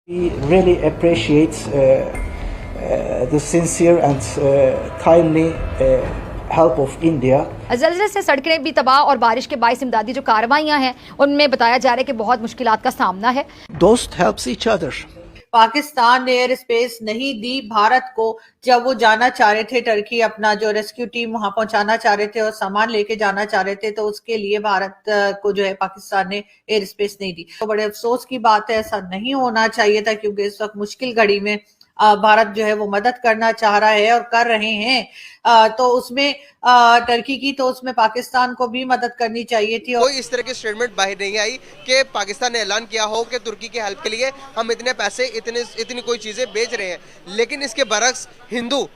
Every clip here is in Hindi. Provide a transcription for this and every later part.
He really appreciates the sincere and timely help of India. ज़लज़ले से सड़कें भी तबाह और बारिश के बाइस इमदादी जो कार्रवाइयाँ हैं उनमें बताया जा रहा है कि बहुत मुश्किलात का सामना है। Those helps each other. Pakistan ने एयर स्पेस नहीं दी भारत को जब वो जाना चाह रहे थे टर्की, अपना जो रेस्क्यू टीम वहां पहुंचाना चाह रहे थे और सामान लेके जाना चाह रहे थे, तो उसके लिए भारत को जो है पाकिस्तान ने एयर स्पेस नहीं दी। तो बड़े अफसोस की बात है, ऐसा नहीं होना चाहिए था, क्योंकि इस वक्त मुश्किल घड़ी में भारत जो है वो मदद करना चाह रहा है और कर रहे हैं। तो उसमें टर्की की, तो उसमें पाकिस्तान को भी मदद करनी चाहिए थी। कोई इस तरह की स्टेटमेंट बाहर नहीं आई कि पाकिस्तान ने ऐलान किया हो कि तुर्की की हेल्प के लिए हम इतने पैसे इतनी कोई चीजें बेच रहे हैं। लेकिन इसके बरक्स हिंदू,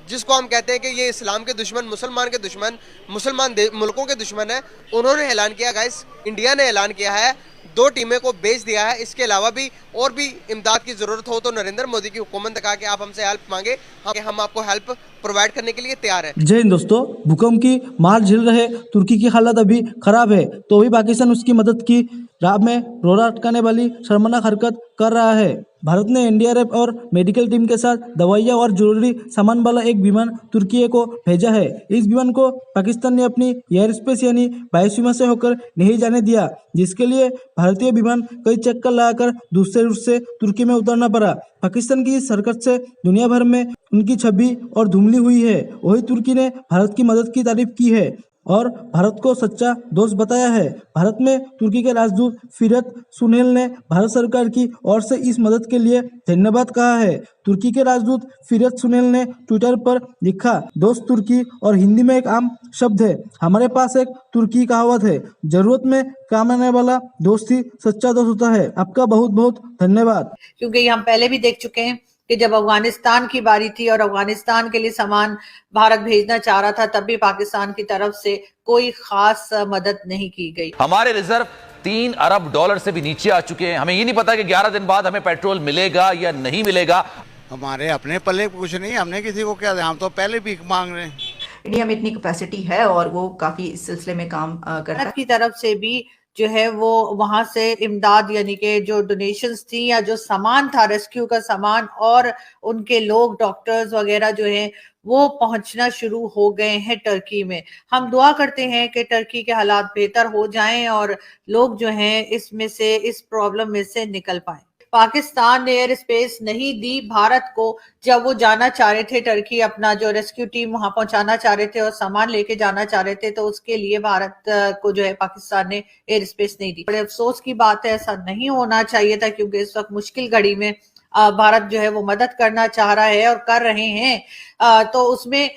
जिसको हम कहते हैं कि ये इस्लाम के दुश्मन, मुसलमान के दुश्मन, मुसलमान मुल्कों के दुश्मन है, उन्होंने ऐलान किया, गाइस इंडिया ने ऐलान किया है 2 टीमें को बेच दिया है। इसके अलावा भी और भी इमदाद की जरूरत हो तो नरेंद्र मोदी की हुकूमत ने कहा कि आप हमसे हेल्प मांगे, हम आपको हेल्प प्रोवाइड करने के लिए तैयार है। जय हिंद दोस्तों, भूकंप की मार झेल रहे तुर्की की हालत अभी खराब है, तो भी पाकिस्तान उसकी मदद की राह में रोड़ा अटकाने वाली शर्मनाक हरकत कर रहा है। भारत ने एनडीआरएफ और मेडिकल टीम के साथ दवाइयां और जरूरी सामान वाला एक विमान तुर्की को भेजा है। इस विमान को पाकिस्तान ने अपनी एयर स्पेस यानी वायुसीमा से होकर नहीं जाने दिया, जिसके लिए भारतीय विमान कई चक्कर लगाकर दूसरे रूट से तुर्की में उतरना पड़ा। पाकिस्तान की इस हरकत से दुनिया भर में उनकी छवि और धुमली हुई है। वही तुर्की ने भारत की मदद की तारीफ की है और भारत को सच्चा दोस्त बताया है। भारत में तुर्की के राजदूत फिरत सुनेल ने भारत सरकार की ओर से इस मदद के लिए धन्यवाद कहा है। तुर्की के राजदूत फिरत सुनेल ने ट्विटर पर लिखा, दोस्त तुर्की और हिंदी में एक आम शब्द है। हमारे पास एक तुर्की कहावत है, जरूरत में काम आने वाला दोस्त ही सच्चा दोस्त होता है। आपका बहुत बहुत धन्यवाद। क्योंकि हम पहले भी देख चुके हैं कि जब अफगानिस्तान की बारी थी और अफगानिस्तान के लिए सामान भारत भेजना चाह रहा था, तब भी पाकिस्तान की तरफ से कोई खास मदद नहीं की गई। हमारे रिजर्व $3 अरब से भी नीचे आ चुके हैं। हमें ये नहीं पता कि 11 दिन बाद हमें पेट्रोल मिलेगा या नहीं मिलेगा। हमारे अपने पल्ले कुछ नहीं, हमने किसी को क्या, हम तो पहले भीख मांग रहे हैं। इंडिया में इतनी कैपेसिटी है और वो काफी इस सिलसिले में काम करता है। की तरफ से भी जो है वो वहां से इमदाद, यानी कि जो डोनेशंस थी या जो सामान था, रेस्क्यू का सामान और उनके लोग, डॉक्टर्स वगैरह जो हैं वो पहुंचना शुरू हो गए हैं टर्की में। हम दुआ करते हैं कि टर्की के हालात बेहतर हो जाएं और लोग जो हैं इसमें से, इस प्रॉब्लम में से निकल पाएं। पाकिस्तान ने एयर स्पेस नहीं दी भारत को जब वो जाना चाह रहे थे टर्की, अपना जो रेस्क्यू टीम वहां पहुंचाना चाह रहे थे और सामान लेके जाना चाह रहे थे, तो उसके लिए भारत को जो है पाकिस्तान ने एयर स्पेस नहीं दी। बड़े अफसोस की बात है, ऐसा नहीं होना चाहिए था, क्योंकि इस वक्त मुश्किल घड़ी में भारत जो है वो मदद करना चाह रहा है और कर रहे हैं। तो उसमें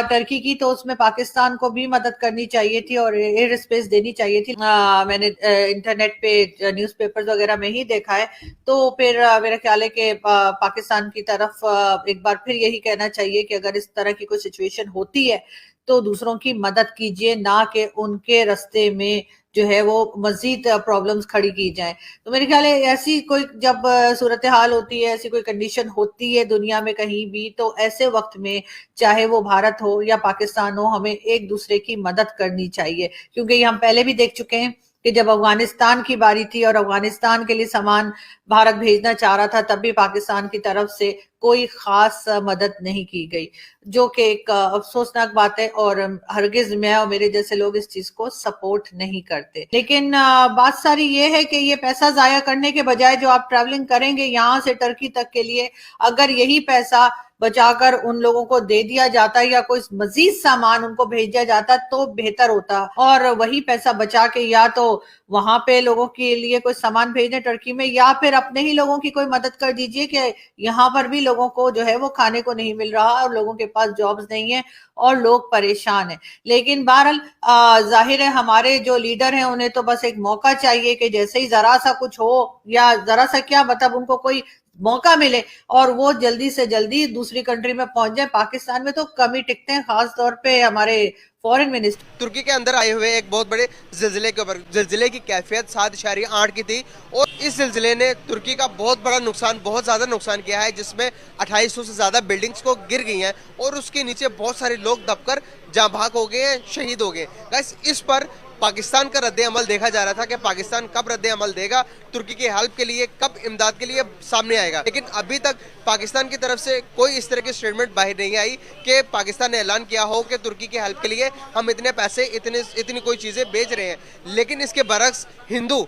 टर्की की, तो उसमें पाकिस्तान को भी मदद करनी चाहिए थी और एयर स्पेस देनी चाहिए थी। मैंने इंटरनेट पे न्यूज़पेपर्स वगैरह में ही देखा है। तो फिर मेरा ख्याल है कि पाकिस्तान की तरफ एक बार फिर यही कहना चाहिए कि अगर इस तरह की कोई सिचुएशन होती है तो दूसरों की मदद कीजिए, ना कि उनके रास्ते में जो है वो मजीद प्रॉब्लम्स खड़ी की जाए। तो मेरे ख्याल है ऐसी कोई जब सूरत हाल होती है, ऐसी कोई कंडीशन होती है दुनिया में कहीं भी, तो ऐसे वक्त में चाहे वो भारत हो या पाकिस्तान हो, हमें एक दूसरे की मदद करनी चाहिए। क्योंकि हम पहले भी देख चुके हैं कि जब अफगानिस्तान की बारी थी और अफगानिस्तान के लिए सामान भारत भेजना चाह रहा था, तब भी पाकिस्तान की तरफ से कोई खास मदद नहीं की गई, जो कि एक अफसोसनाक बात है। और हरगिज मैं और मेरे जैसे लोग इस चीज को सपोर्ट नहीं करते। लेकिन बात सारी ये है कि ये पैसा जाया करने के बजाय जो आप ट्रैवलिंग करेंगे यहाँ से टर्की तक के लिए, अगर यही पैसा बचाकर उन लोगों को दे दिया जाता या कोई मजीद सामान उनको भेजा जाता तो बेहतर होता। और वही पैसा बचा के या तो वहां पे लोगों के लिए कोई सामान भेजने टर्की में, या फिर अपने ही लोगों की कोई मदद कर दीजिए कि यहाँ पर भी लोगों को जो है वो खाने को नहीं मिल रहा और लोगों के पास जॉब्स नहीं है और लोग परेशान हैं। लेकिन बहरहाल जाहिर है हमारे जो लीडर हैं उन्हें तो बस एक मौका चाहिए कि जैसे ही जरा सा कुछ हो, या जरा सा क्या मतलब उनको कोई मौका मिले और वो जल्दी से जल्दी दूसरी कंट्री में पहुंच जाए। पाकिस्तान में तो कम ही टिकते हैं, खास तौर पे हमारे फॉरेन मिनिस्टर। तुर्की के अंदर आए हुए एक बहुत बड़े जिलजिले के ऊपर, जिलजिले की कैफियत 7.8 की थी और इस जिलजिले ने तुर्की का बहुत बड़ा नुकसान, बहुत ज़्यादा नुकसान किया है, जिसमें 2800 से ज़्यादा बिल्डिंग्स को गिर गई हैं और उसके नीचे बहुत सारे लोग दबकर जाँ भाग हो गए हैं, शहीद हो गए। गाइस, इस पर पाकिस्तान का रद्द अमल देखा जा रहा था कि पाकिस्तान कब रद्द अमल देगा, तुर्की की हेल्प के लिए कब इमदाद के लिए सामने आएगा, लेकिन अभी तक पाकिस्तान की तरफ से कोई इस तरह की स्टेटमेंट बाहर नहीं आई कि पाकिस्तान ने ऐलान किया हो कि तुर्की की हेल्प के लिए हम इतने पैसे इतनी कोई चीज़ें बेच रहे हैं। लेकिन इसके बरक्स हिंदू,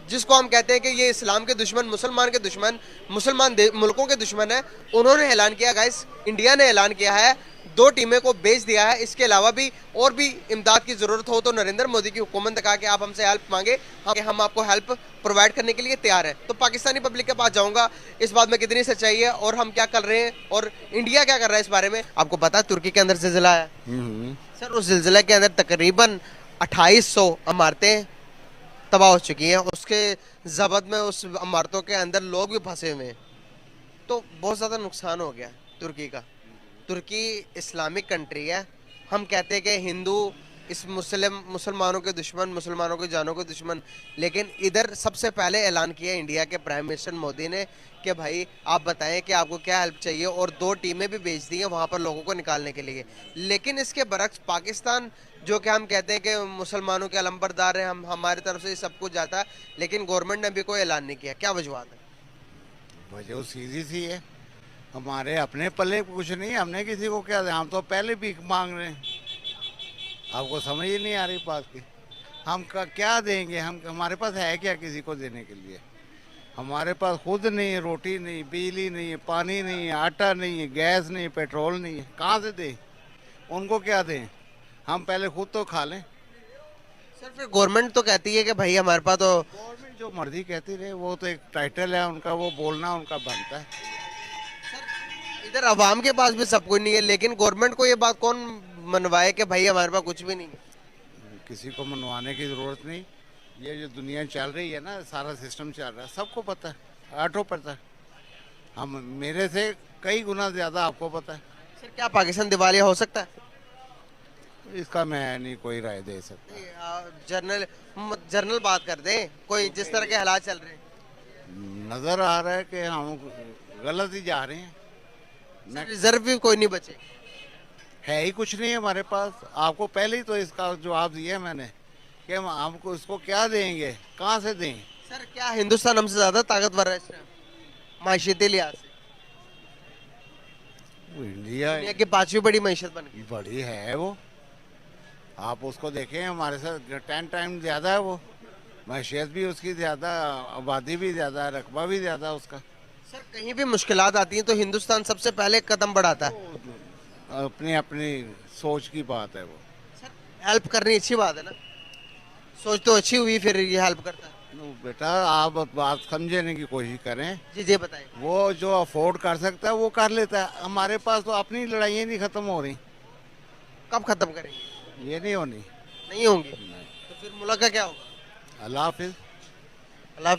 जिसको हम कहते हैं कि ये इस्लाम के दुश्मन, मुसलमान के दुश्मन, मुसलमान मुल्कों के दुश्मन है, उन्होंने ऐलान किया, गाइस इंडिया ने ऐलान किया है 2 टीमें को बेच दिया है। इसके अलावा भी और भी इमदाद की जरूरत हो तो नरेंद्र मोदी की हुकूमत ने कहा कि आप हमसे हेल्प मांगे, हम आपको हेल्प प्रोवाइड करने के लिए तैयार है। तो पाकिस्तानी पब्लिक के पास जाऊंगा इस बात में कितनी सच्चाई है और हम क्या कर रहे हैं और इंडिया क्या कर रहा है इस बारे में। आपको पता है तुर्की के अंदर जिलजिला है सर, उस जिलजिला के अंदर तकरीबन 2800 इमारतें तबाह हो चुकी हैं, उसके जबत में उस इमारतों के अंदर लोग भी फंसे हुए हैं, तो बहुत ज़्यादा नुकसान हो गया तुर्की का। तुर्की इस्लामिक कंट्री है, हम कहते हैं कि हिंदू इस मुसलमानों के दुश्मन, मुसलमानों की जानों के दुश्मन, लेकिन इधर सबसे पहले ऐलान किया इंडिया के प्राइम मिनिस्टर मोदी ने कि भाई आप बताएं कि आपको क्या हेल्प चाहिए, और 2 टीमें भी भेज दी हैं वहाँ पर लोगों को निकालने के लिए। लेकिन इसके बरक्स पाकिस्तान, जो कि हम कहते हैं कि मुसलमानों के अलंबरदार हैं, हमारी तरफ से सब कुछ जाता है, लेकिन गवर्नमेंट ने अभी कोई ऐलान नहीं किया। क्या वजूहत है? वजह सीधी सी है, हमारे अपने पल्ले कुछ नहीं, हमने किसी को क्या, हम तो पहले भीख मांग रहे हैं। आपको समझ ही नहीं आ रही बात की, हम क्या देंगे, हम हमारे पास है क्या किसी को देने के लिए? हमारे पास खुद नहीं है, रोटी नहीं, बिजली नहीं है, पानी नहीं है, आटा नहीं है, गैस नहीं, पेट्रोल नहीं है, कहाँ से दें? उनको क्या दें? हम पहले खुद तो खा लें। सर फिर गवर्नमेंट तो कहती है कि भाई हमारे पास तो, गवर्नमेंट जो मर्जी कहती रहे, वो तो एक टाइटल है उनका, वो बोलना उनका बनता है। इधर अवाम के पास भी सब कुछ नहीं है, लेकिन गवर्नमेंट को ये बात कौन मनवाए कि भाई हमारे पास कुछ भी नहीं है? किसी को मनवाने की ज़रूरत नहीं, ये जो दुनिया चल रही है ना, सारा सिस्टम चल रहा है, सबको पता है, आठों पता है, हम मेरे से कई गुना ज़्यादा आपको पता है। सर क्या पाकिस्तान दिवालिया हो सकता है? इसका मैं नहीं कोई राय दे सकता। जर्नल बात कर दें, कोई जिस तरह के हालात चल रहे हैं, नज़र आ रहा है कि हम गलत ही जा रहे हैं। रिजर्व भी कोई नहीं बचे, है ही कुछ नहीं हमारे पास। आपको पहले ही तो इसका जवाब दिया मैंने कि हम हमको इसको क्या देंगे, कहाँ से दें? सर क्या हिंदुस्तान हमसे ज़्यादा ताकतवर है इस टाइम मायशती लिहाज से? इंडिया दुनिया की 5वीं बड़ी मईशत बन गई। बड़ी है वो, आप उसको देखें, हमारे साथ 10 टाइम ज़्यादा है वो, मैशियत भी उसकी ज़्यादा, आबादी भी ज़्यादा, रकबा भी ज़्यादा उसका। सर कहीं भी मुश्किलात आती हैं तो हिंदुस्तान सबसे पहले कदम बढ़ाता है। अपनी अपनी सोच की बात है वो। सर हेल्प करनी अच्छी बात है ना, सोच तो अच्छी हुई फिर ये हेल्प करता है। बेटा आप बात समझने की कोशिश करें। जी जी बताएं। वो जो अफोर्ड कर सकता है वो कर लेता है, हमारे पास तो अपनी लड़ाइयाँ नहीं ख़त्म हो रही। कब खत्म करेंगे? ये नहीं होनी, नहीं होंगी तो फिर मुल्क का क्या होगा? अल्लाह हाफिज़। अल्लाह हाफिज़।